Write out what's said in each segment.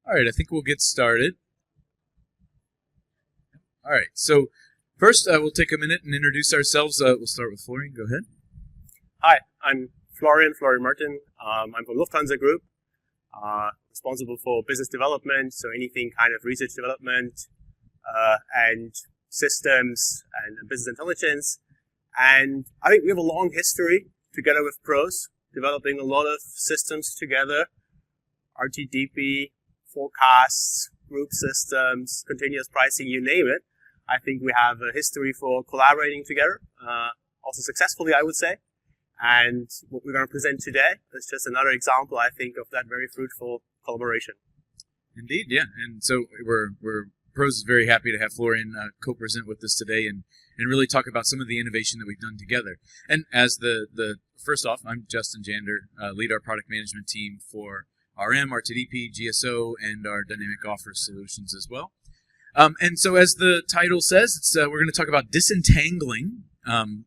All right, I think we'll get started. All right, so first we'll take a minute and introduce ourselves. We'll start with Florian. Go ahead. Hi, I'm Florian Martin. I'm from Lufthansa Group, responsible for business development, so anything kind of research development and systems and business intelligence. And I think we have a long history together with pros, developing a lot of systems together, RTDP, forecasts, group systems, continuous pricing, you name it. I think we have a history for collaborating together, also successfully, I would say. And what we're going to present today is just another example, I think, of that very fruitful collaboration. Indeed, yeah. And so we're Pros is very happy to have Florian co-present with us today and really talk about some of the innovation that we've done together. And as the first off, I'm Justin Jander, lead our product management team for RM, RTDP, GSO, and our dynamic offer solutions as well. And so as the title says, we're going to talk about disentangling,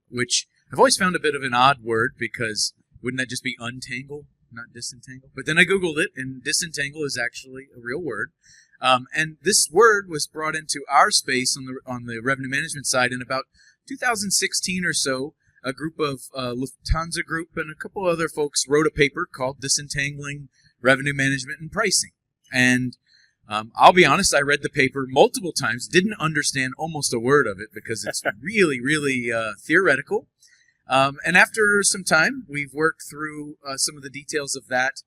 which I've always found a bit of an odd word because wouldn't that just be untangle, not disentangle? But then I Googled it, and disentangle is actually a real word. And this word was brought into our space on the revenue management side in about 2016 or so. A group of Lufthansa Group and a couple other folks wrote a paper called Disentangling Revenue Management and Pricing. And I'll be honest, I read the paper multiple times, didn't understand almost a word of it because it's really, really theoretical. And after some time, we've worked through some of the details of that,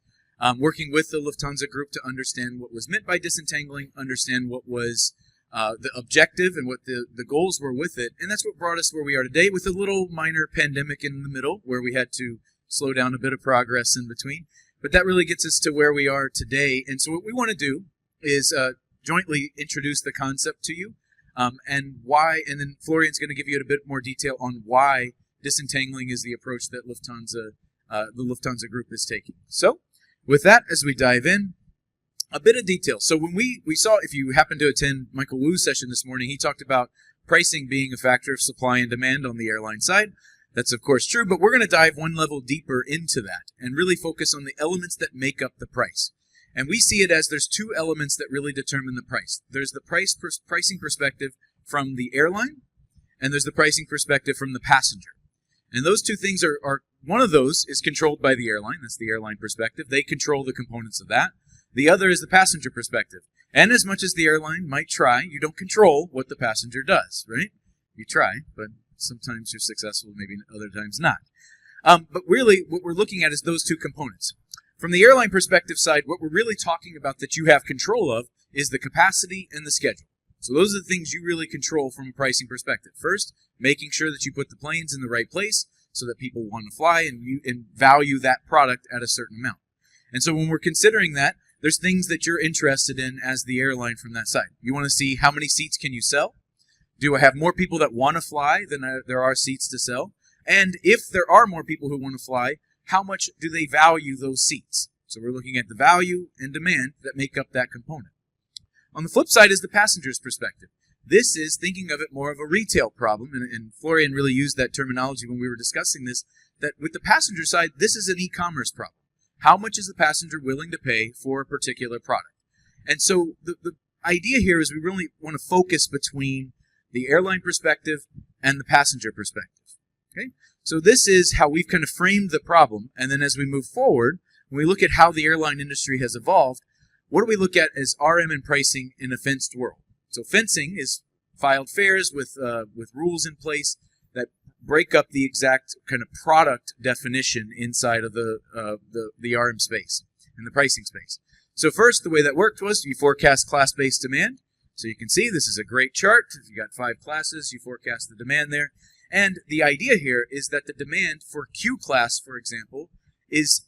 working with the Lufthansa Group to understand what was meant by disentangling, understand what was the objective and what the goals were with it. And that's what brought us where we are today, with a little minor pandemic in the middle where we had to slow down a bit of progress in between. But that really gets us to where we are today. And so what we want to do is jointly introduce the concept to you and why, and then Florian's going to give you a bit more detail on why disentangling is the approach that the Lufthansa Group is taking. So with that, as we dive in, a bit of detail. So when we saw, if you happen to attend Michael Wu's session this morning, he talked about pricing being a factor of supply and demand on the airline side. That's of course true, but we're going to dive one level deeper into that and really focus on the elements that make up the price. And we see it as there's two elements that really determine the price. There's the pricing perspective from the airline, and there's the pricing perspective from the passenger. And those two things are one of those is controlled by the airline. That's the airline perspective. They control the components of that. The other is the passenger perspective. And as much as the airline might try, you don't control what the passenger does, right? You try, but sometimes you're successful, maybe other times not. But really, what we're looking at is those two components. From the airline perspective side, what we're really talking about that you have control of is the capacity and the schedule. So those are the things you really control from a pricing perspective. First, making sure that you put the planes in the right place so that people want to fly and value that product at a certain amount. And so when we're considering that, there's things that you're interested in as the airline from that side. You want to see how many seats can you sell? Do I have more people that want to fly than there are seats to sell? And if there are more people who want to fly, how much do they value those seats? So we're looking at the value and demand that make up that component. On the flip side is the passenger's perspective. This is thinking of it more of a retail problem, and Florian really used that terminology when we were discussing this, that with the passenger side, this is an e-commerce problem. How much is the passenger willing to pay for a particular product? And so the idea here is we really want to focus between the airline perspective and the passenger perspective. Okay? So this is how we've kind of framed the problem, and then as we move forward, when we look at how the airline industry has evolved, what do we look at as RM and pricing in a fenced world? So fencing is filed fares with rules in place that break up the exact kind of product definition inside of the RM space and the pricing space. So first, the way that worked was you forecast class-based demand. So you can see this is a great chart. If you got 5 classes, you forecast the demand there. And the idea here is that the demand for Q class, for example, is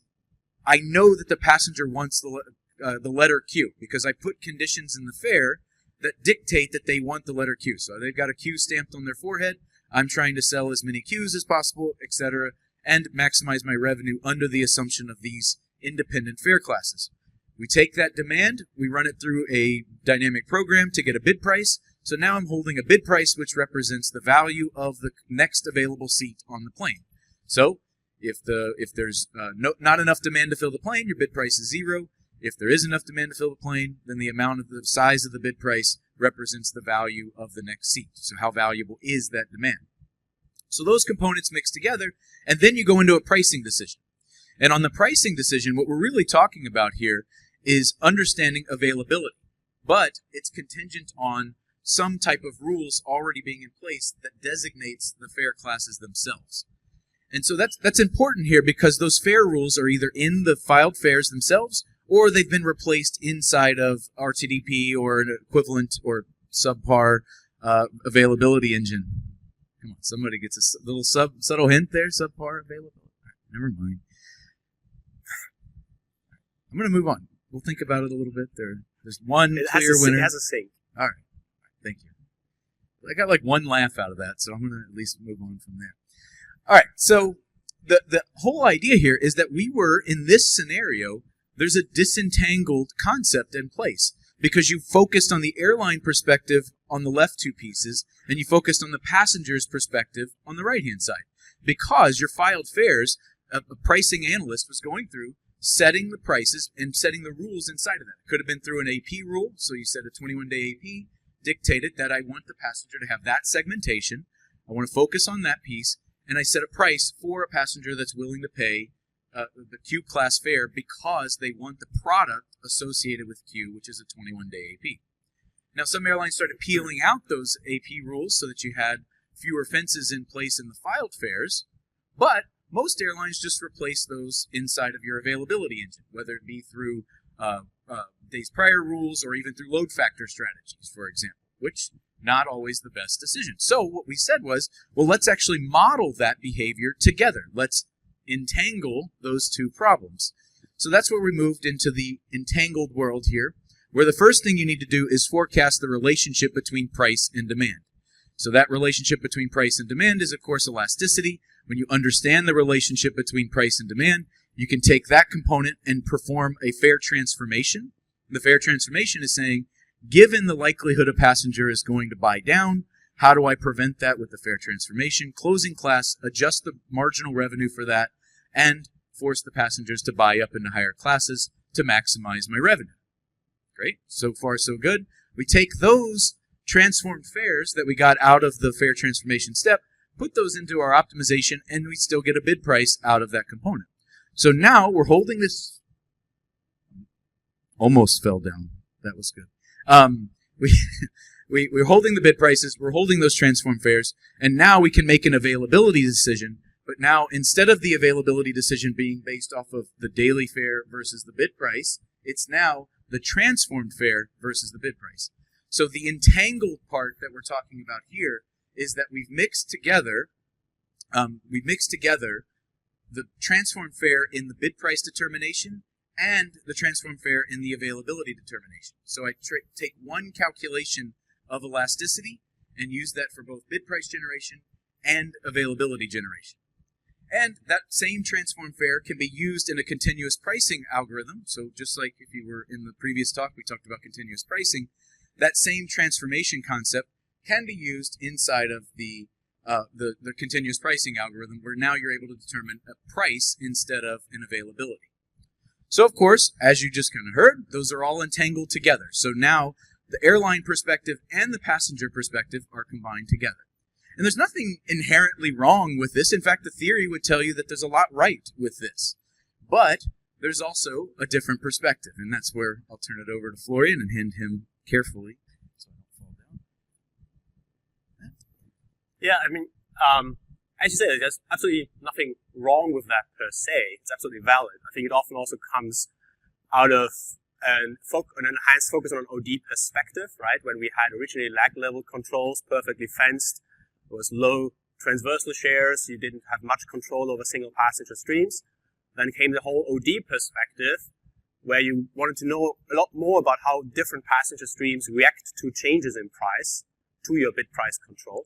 I know that the passenger wants the letter Q because I put conditions in the fare that dictate that they want the letter Q. So they've got a Q stamped on their forehead. I'm trying to sell as many Qs as possible, etc., and maximize my revenue under the assumption of these independent fare classes. We take that demand, we run it through a dynamic program to get a bid price. So now I'm holding a bid price which represents the value of the next available seat on the plane. So if there's not enough demand to fill the plane, your bid price is 0. If there is enough demand to fill the plane, then the amount of the size of the bid price represents the value of the next seat. So how valuable is that demand? So those components mix together, and then you go into a pricing decision. And on the pricing decision, what we're really talking about here is understanding availability. But it's contingent on some type of rules already being in place that designates the fare classes themselves. And so that's important here because those fare rules are either in the filed fares themselves or they've been replaced inside of RTDP or an equivalent or subpar availabiliability engine. Come on, somebody gets a little subtle hint there, subpar availability. Never mind. I'm going to move on. We'll think about it a little bit. There's one clear winner. It has a sync. All right. Thank you. I got like one laugh out of that, so I'm going to at least move on from there. All right. So the whole idea here is that we were, in this scenario, there's a disentangled concept in place because you focused on the airline perspective on the left two pieces and you focused on the passenger's perspective on the right-hand side because your filed fares, a pricing analyst was going through setting the prices and setting the rules inside of that. It could have been through an AP rule, so you set a 21-day AP, dictated that I want the passenger to have that segmentation, I want to focus on that piece, and I set a price for a passenger that's willing to pay the Q class fare because they want the product associated with Q, which is a 21-day AP. Now, some airlines started peeling out those AP rules so that you had fewer fences in place in the filed fares, but most airlines just replace those inside of your availability engine, whether it be through days prior rules or even through load factor strategies, for example, which not always the best decision. So what we said was, well, let's actually model that behavior together. Let's entangle those two problems. So that's where we moved into the entangled world here, where the first thing you need to do is forecast the relationship between price and demand. So that relationship between price and demand is, of course, elasticity. When you understand the relationship between price and demand, you can take that component and perform a fare transformation. The fare transformation is saying, given the likelihood a passenger is going to buy down, how do I prevent that with the fare transformation? Closing class, adjust the marginal revenue for that, and force the passengers to buy up into higher classes to maximize my revenue. Great. So far, so good. We take those transformed fares that we got out of the fare transformation step, put those into our optimization, and we still get a bid price out of that component. So now we're holding this. Almost fell down. That was good. We're holding the bid prices, we're holding those transform fares, and now we can make an availability decision. But now, instead of the availability decision being based off of the daily fare versus the bid price, it's now the transformed fare versus the bid price. So the entangled part that we're talking about here is that we've mixed together the transformed fare in the bid price determination and the transformed fare in the availability determination. So I take one calculation of elasticity and use that for both bid price generation and availability generation. And that same transformed fare can be used in a continuous pricing algorithm. So just like if you were in the previous talk, we talked about continuous pricing, that same transformation concept can be used inside of the continuous pricing algorithm, where now you're able to determine a price instead of an availability. So, of course, as you just kind of heard, those are all entangled together. So now the airline perspective and the passenger perspective are combined together. And there's nothing inherently wrong with this. In fact, the theory would tell you that there's a lot right with this. But there's also a different perspective, and that's where I'll turn it over to Florian and hand him carefully so I don't fall down. Yeah, I mean, as you said, there's absolutely nothing wrong with that per se. It's absolutely valid. I think it often also comes out of an enhanced focus on an OD perspective, right? When we had originally lag level controls perfectly fenced, there was low transversal shares, you didn't have much control over single passenger streams. Then came the whole OD perspective, where you wanted to know a lot more about how different passenger streams react to changes in price, to your bid price control.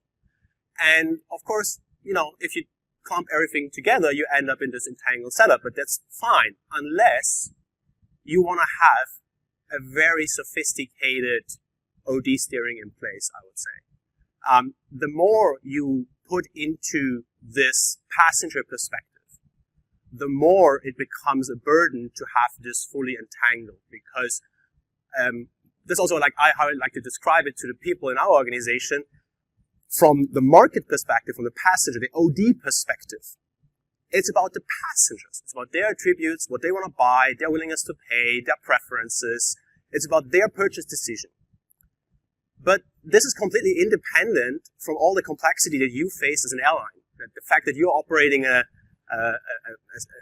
And of course, you know, if you clump everything together, you end up in this entangled setup, but that's fine, unless you want to have a very sophisticated OD steering in place, I would say. The more you put into this passenger perspective, the more it becomes a burden to have this fully entangled. Because this also how I like to describe it to the people in our organization, from the market perspective, from the passenger, the OD perspective. It's about the passengers. It's about their attributes, what they want to buy, their willingness to pay, their preferences. It's about their purchase decision. But this is completely independent from all the complexity that you face as an airline. The fact that you're operating a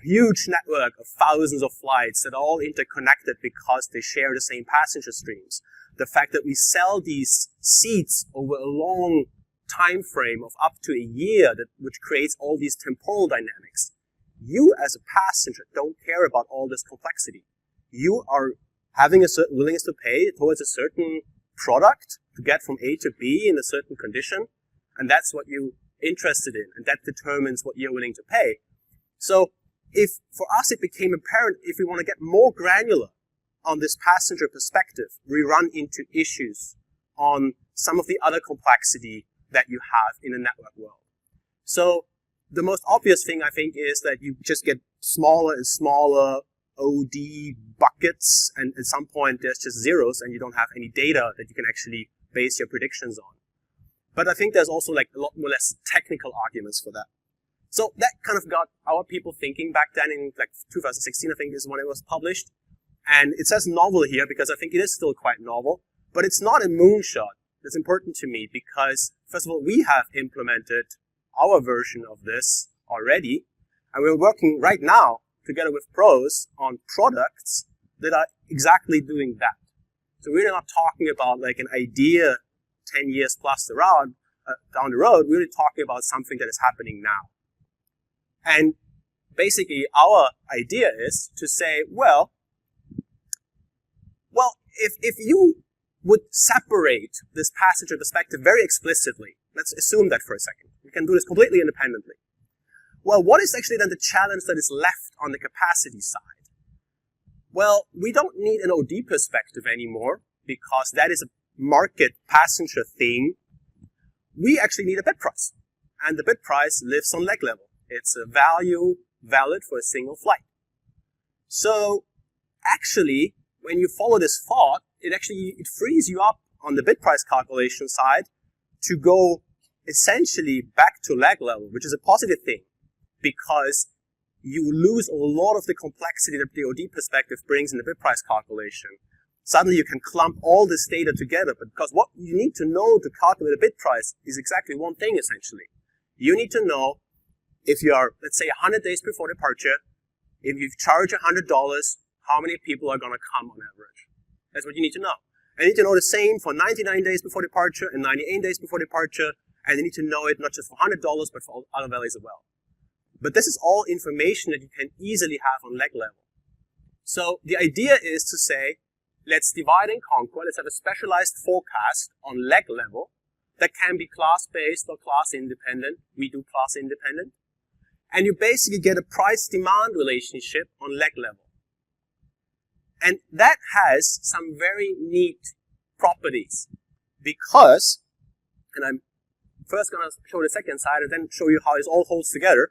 huge network of thousands of flights that are all interconnected because they share the same passenger streams. The fact that we sell these seats over a long time frame of up to a year, which creates all these temporal dynamics. You as a passenger don't care about all this complexity. You are having a certain willingness to pay towards a certain product to get from A to B in a certain condition, and that's what you're interested in, and that determines what you're willing to pay. So if for us it became apparent, if we want to get more granular on this passenger perspective, we run into issues on some of the other complexity that you have in a network world. So the most obvious thing, I think, is that you just get smaller and smaller OD buckets, and at some point there's just zeros and you don't have any data that you can actually base your predictions on. But I think there's also a lot more less technical arguments for that. So that kind of got our people thinking back then in 2016, I think is when it was published. And it says novel here because I think it is still quite novel, but it's not a moonshot. It's important to me because, first of all, we have implemented our version of this already, and we're working right now together with pros on products that are exactly doing that. So we're not talking about an idea 10 years plus down the road. We're really talking about something that is happening now. And basically, our idea is to say, well, if you would separate this passenger perspective very explicitly, let's assume that for a second. We can do this completely independently. Well, what is actually then the challenge that is left on the capacity side? Well, we don't need an OD perspective anymore because that is a market passenger thing. We actually need a bid price. And the bid price lives on leg level. It's a value valid for a single flight. So actually, when you follow this thought, it frees you up on the bid price calculation side to go essentially back to leg level, which is a positive thing because you lose a lot of the complexity that the OD perspective brings in the bid price calculation. Suddenly you can clump all this data together, because what you need to know to calculate a bid price is exactly one thing essentially. You need to know if you are, let's say, 100 days before departure, if you charge $100, how many people are going to come on average. That's what you need to know. And you need to know the same for 99 days before departure and 98 days before departure, and you need to know it not just for $100, but for other values as well. But this is all information that you can easily have on leg level. So the idea is to say, let's divide and conquer, let's have a specialized forecast on leg level that can be class-based or class-independent. We do class-independent. And you basically get a price-demand relationship on leg level. And that has some very neat properties because, and I'm first going to show the second side and then show you how this all holds together,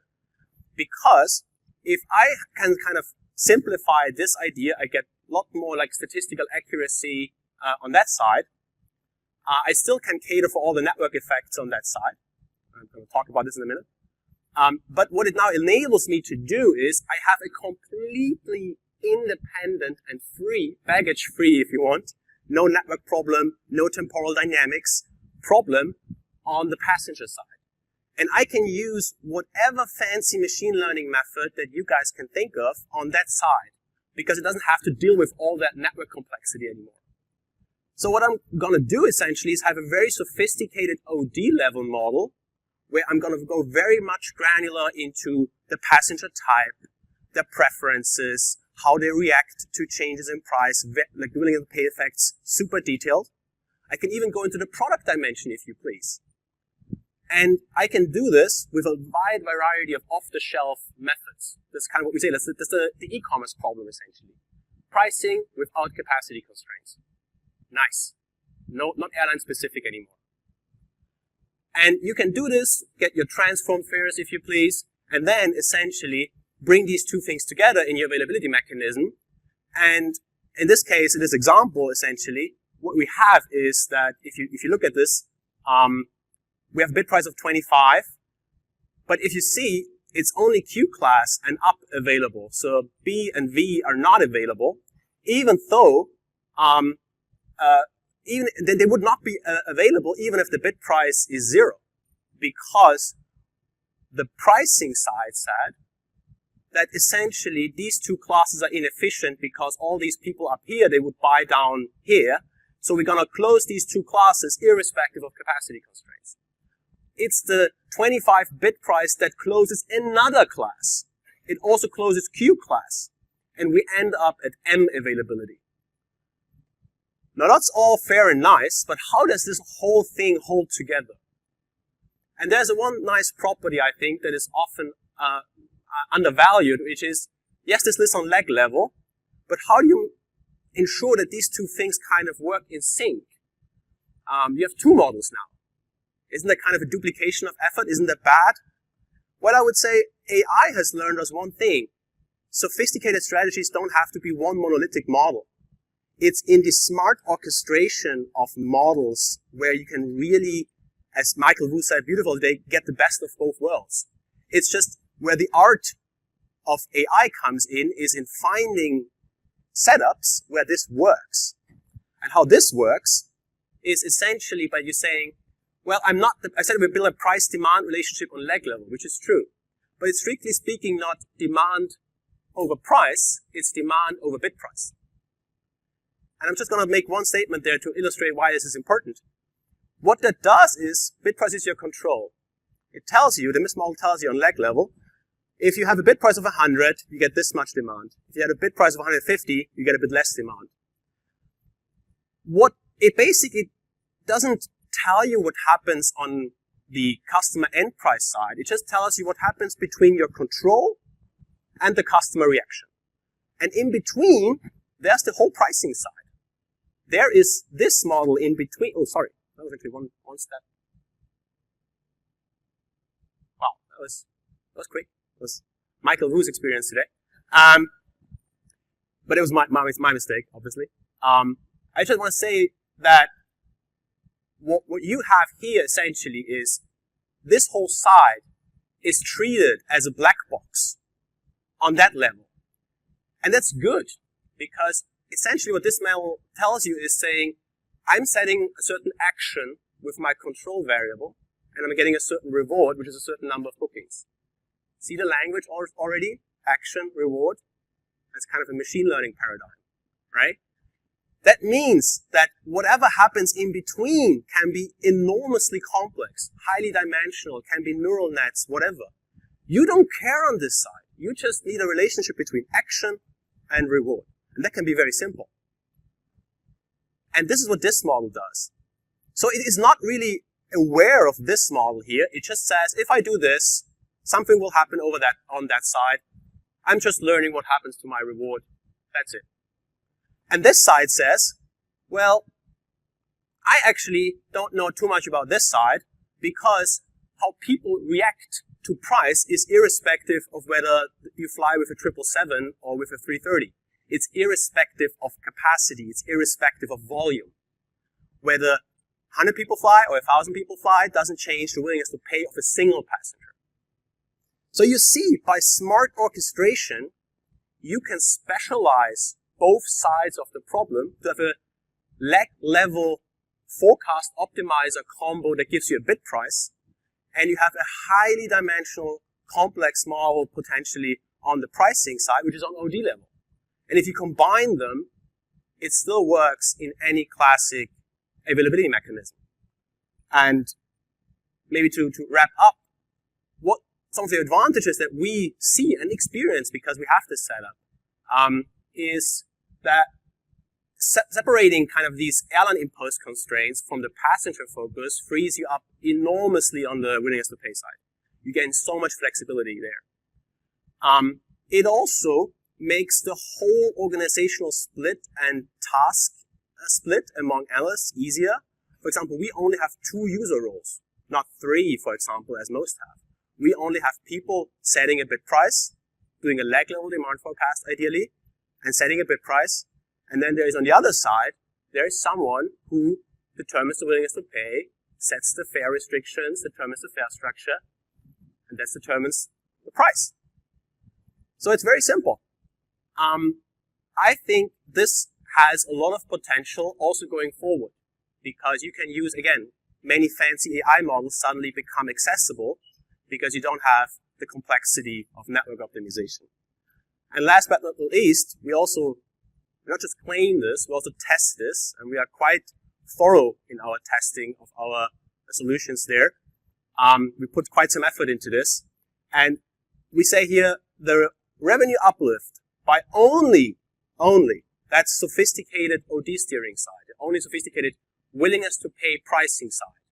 because if I can kind of simplify this idea, I get a lot more statistical accuracy on that side. I still can cater for all the network effects on that side. I'm going to talk about this in a minute. But what it now enables me to do is I have a completely independent and free, baggage-free if you want, no network problem, no temporal dynamics problem on the passenger side. And I can use whatever fancy machine learning method that you guys can think of on that side, because it doesn't have to deal with all that network complexity anymore. So what I'm going to do essentially is have a very sophisticated OD level model where I'm going to go very much granular into the passenger type, their preferences, how they react to changes in price, like the willingness to pay effects, super detailed. I can even go into the product dimension if you please. And I can do this with a wide variety of off-the-shelf methods. That's kind of what we say. That's the e-commerce problem, essentially. Pricing without capacity constraints. Nice. No, not airline-specific anymore. And you can do this, get your transform fares, if you please, and then, essentially, bring these two things together in your availability mechanism. And in this case, in this example, essentially, what we have is that if you look at this, we have a bid price of 25, but if you see, it's only Q class and up available. So B and V are not available, even though even they would not be available even if the bid price is 0, because the pricing side said that essentially these two classes are inefficient because all these people up here, they would buy down here. So we're going to close these two classes irrespective of capacity constraints. It's the 25 bid price that closes another class. It also closes Q class. And we end up at M availability. Now that's all fair and nice, but how does this whole thing hold together? And there's one nice property, I think, that is often undervalued, which is, yes, this lists on leg level, but how do you ensure that these two things kind of work in sync? You have two models now. Isn't that kind of a duplication of effort? Isn't that bad? Well, I would say AI has learned us one thing. Sophisticated strategies don't have to be one monolithic model. It's in the smart orchestration of models where you can really, as Michael Wu said beautifully, they get the best of both worlds. It's just where the art of AI comes in is in finding setups where this works. And how this works is essentially by you saying, well, I said we build a price-demand relationship on leg level, which is true. But it's strictly speaking not demand over price, it's demand over bid price. And I'm just going to make one statement there to illustrate why this is important. What that does is, bid price is your control. It tells you, the MIS model tells you on leg level, if you have a bid price of 100, you get this much demand. If you had a bid price of 150, you get a bit less demand. What it basically doesn't tell you what happens on the customer end price side. It just tells you what happens between your control and the customer reaction. And in between, there's the whole pricing side. There is this model in between. Oh, sorry. That was actually one step. Wow, that was quick. It was Michael Wu's experience today. But it was my mistake, obviously. I just want to say that what you have here essentially is this whole side is treated as a black box on that level. And that's good, because essentially what this model tells you is saying, I'm setting a certain action with my control variable, and I'm getting a certain reward, which is a certain number of bookings. See the language already? Action, reward. That's kind of a machine learning paradigm, right? That means that whatever happens in between can be enormously complex, highly dimensional, can be neural nets, whatever. You don't care on this side. You just need a relationship between action and reward. And that can be very simple. And this is what this model does. So it is not really aware of this model here. It just says, if I do this, something will happen over that on that side. I'm just learning what happens to my reward. That's it. And this side says, well, I actually don't know too much about this side because how people react to price is irrespective of whether you fly with a 777 or with a 330. It's irrespective of capacity. It's irrespective of volume. Whether 100 people fly or 1,000 people fly doesn't change the willingness to pay of a single passenger. So you see, by smart orchestration, you can specialize both sides of the problem to have a leg level forecast optimizer combo that gives you a bid price, and you have a highly dimensional complex model potentially on the pricing side, which is on OD level. And if you combine them, it still works in any classic availability mechanism. And maybe to wrap up, what some of the advantages that we see and experience because we have this setup is that separating kind of these airline imposed constraints from the passenger focus frees you up enormously on the willingness to pay side. You gain so much flexibility there. It also makes the whole organizational split and task split among analysts easier. For example, we only have 2 user roles, not 3, for example, as most have. We only have people setting a bid price doing a leg level demand forecast ideally and setting a bid price. And then there is on the other side, there is someone who determines the willingness to pay, sets the fare restrictions, determines the fare structure, and that determines the price. So it's very simple. I think this has a lot of potential also going forward, because you can use, again, many fancy AI models suddenly become accessible because you don't have the complexity of network optimization. And last but not least, we also not just claim this, we also test this, and we are quite thorough in our testing of our solutions there. We put quite some effort into this, and we say here the revenue uplift by only that sophisticated OD steering side, the only sophisticated willingness to pay pricing side.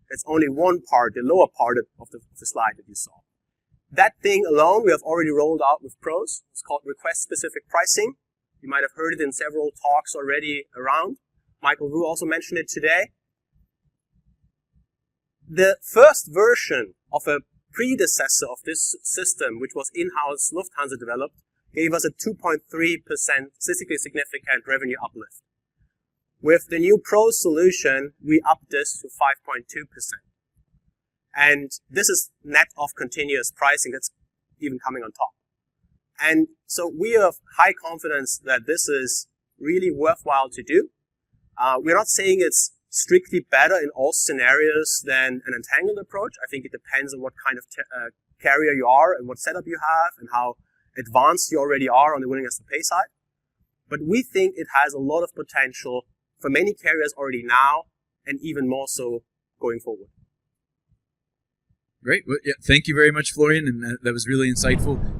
That's only one part, the lower part of the slide that you saw. That thing alone we have already rolled out with pros. It's called request-specific pricing. You might have heard it in several talks already around. Michael Wu also mentioned it today. The first version of a predecessor of this system, which was in-house Lufthansa developed, gave us a 2.3% statistically significant revenue uplift. With the new Pro solution, we upped this to 5.2%. And this is net of continuous pricing that's even coming on top. And so we have high confidence that this is really worthwhile to do. We're not saying it's strictly better in all scenarios than an entangled approach. I think it depends on what kind of carrier you are and what setup you have and how advanced you already are on the willingness to pay side. But we think it has a lot of potential for many carriers already now and even more so going forward. Great. Well, yeah, thank you very much, Florian, and that was really insightful.